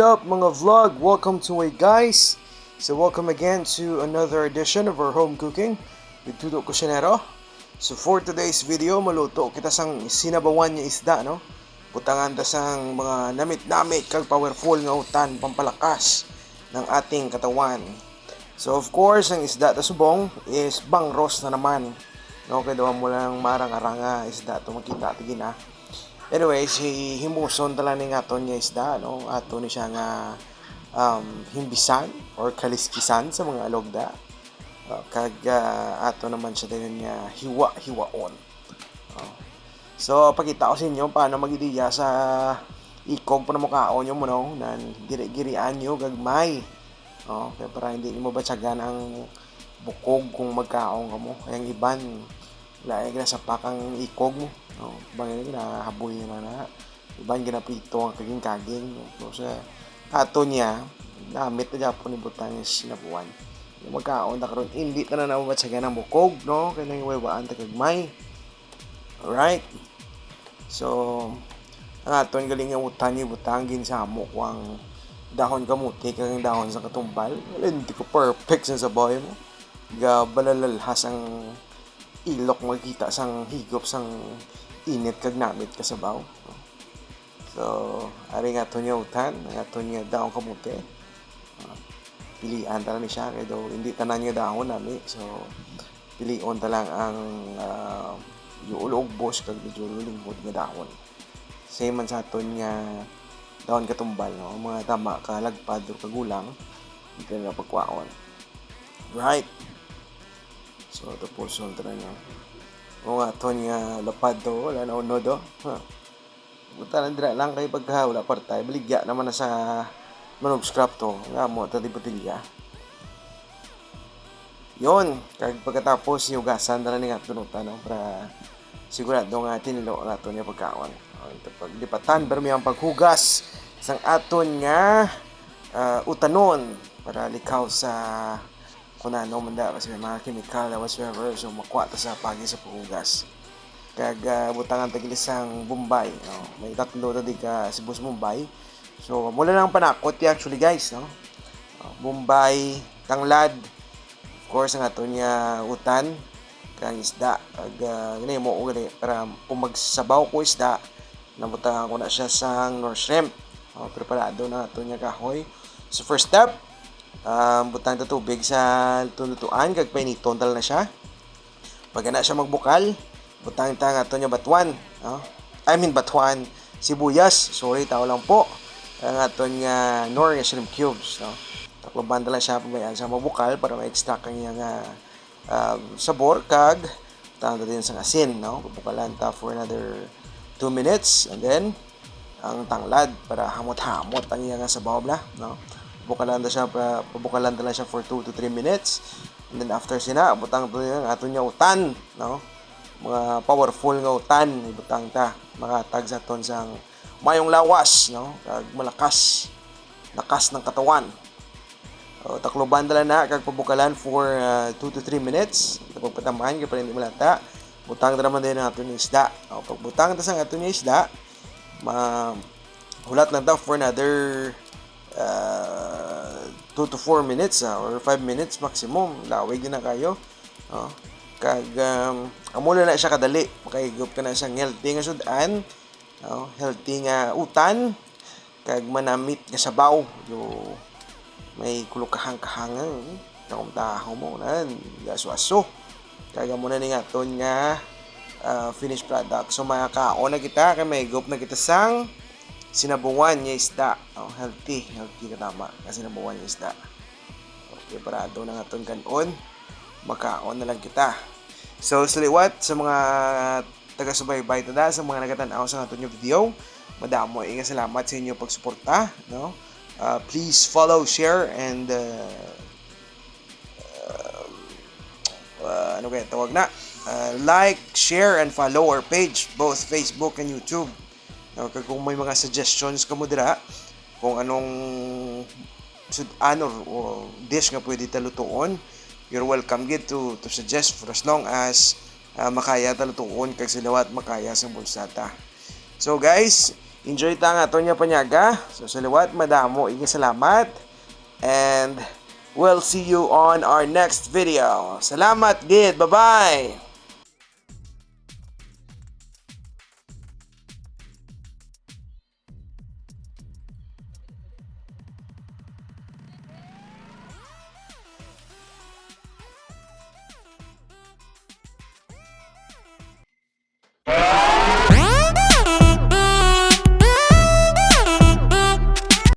up mga vlog? Welcome to it guys. So welcome again to another edition of our home cooking with Tudo Cusinero. So for today's video, maluto kita sang sinabawan nga isda, no? Butangan ta sang mga namit-namit kag powerful nga utan pampalakas ng ating katawan. So of course, ang isda ta subong is bangros na naman. No, kaya daw mo lang marang-aranga isda to makita tigin na. Anyways, himuson tala ni aton nga isda, no? Ato ni siya nga himbisan or kaliskisan sa mga alogda. Ato naman siya din nga hiwa-hiwaon. So, pakita ko sa inyo paano mag-ideya sa ikog pa na mukhaon nyo mo, no? Na giri-girian nyo gagmay. Kaya para hindi mo batsagan ang bukog kung magkaon ka mo. Kaya ang iban, laig na sa pakang ikog mo. Bangin ginahaboy na iban ginaprito ang kaging-kaging. So sa ato niya gamit na Japon ni butang is sinabuan. Yung magkaon na karon hindi na namatsagan ang bukog, no? Kaya nang iwawaan ta kagmay. Alright. So ang aton galing nga utan ni butang ginsamo ko ang dahon kamuti kag dahon sa katumbal. Hindi ko perfect sa sabaw mo. Balalahas ang ilok magkita sang higop sang init kag namit kasabaw. So, ari nga to niya utan, nga to niya dahon kamuti. Pilian tala ni siya kay daw hindi tanan niya dahon nami. So, pilion ta lang ang yung boss kag medyo lingkod nga dahon. Same man sa aton nga dahon katumbal, no? Mga tama ka lagpad o kagulang hindi na pagkwaon. Right. So, tapos on tala niya. O nga to nga lapad to, wala na unod o. Buta lang dira lang kay pagka wala partay. Baligya naman na sa manog scrap to. Nga mo, tadi batilya. Yon, kag pagkatapos yugasan na lang nga tunutan, no? Para sigurado nga tinilo nga to niya pagkaon. Paglipatan, pero may ang paghugas sang aton nga utanon para likaw sa kung ano man da kasi may mga chemical whatsoever, so makuha ta sa pagi sa paghugas. Kag butangan tagilisang Bombay, no? May tatlo na di ka Cebu Bombay. So mula lang panakot actually guys, no? Bombay, tanglad, of course ang ato niya utan kang isda. Kag gani mo gali para kung magsabaw ko isda nabutangan ko na siya sang nor shrimp. Preparado na ato niya kahoy. So first step, butang ta tubig sa lutuan kag painiton tal na siya. Pag na siya magbukal, butang ta nga ato niya batuan, no? Batuan, sibuyas, sorry tao lang po. Ang ato niya nor nga shrimp cubes, no? Takloban ta lang siya pabayaan sa magbukal para ma-extract ang iya nga sabor kag butang ta din sa asin, no? Bukalan ta for another 2 minutes and then ang tanglad para hamot-hamot ang iya nga sabaw bla, no? Pabukalan lang siya for 2 to 3 minutes. And then after sina, butang to yung ato niya utan, no? Mga powerful nga utan, ibutang ta. Mga tag sa aton sang mayong lawas, no? Kag malakas. Lakas ng katawan. Takloban dala na, kag pabukalan for 2 to 3 minutes. Pagpatamahan, kaya pa rin di malata. Butang ta naman din ang ato niya isda. Pagbutang ta sa ato niya isda, hulat lang ta for another 2 to 4 minutes or 5 minutes maximum. Lawig din na kayo. Kag amula na siya kadali. Makaigop ka na siyang healthy nga sudan, healthy nga utan, kag manamit nga sabaw. Yo may kulukahang-kahangan taong-taho mo na gaso-aso. Kag amo na ni aton nga finished product. So makakaon na kita kay may igop na kita sang sinabuan niya isda. Healthy ka tama kasi sinabuan niya isda. Okay, parado na nga itong kanon. Makaon na lang kita. So, saliwat sa mga taga-subaybay tada, sa mga nagatanaw sa aton yung video. Madamo nga salamat sa inyo pagsuporta, no? Please follow, share, and ano kaya tawag na? Like, share, and follow our page, both Facebook and YouTube. Kung may mga suggestions ka mo dira, kung anong sudan or dish nga pwede talutuon, you're welcome to suggest for as long as makaya talutuon kag silawat makaya sa bulsata. So guys, Enjoy ta nga aton niya panyaga. So sa liwat madamo igi salamat. And we'll see you on our next video. Salamat gid. Bye-bye.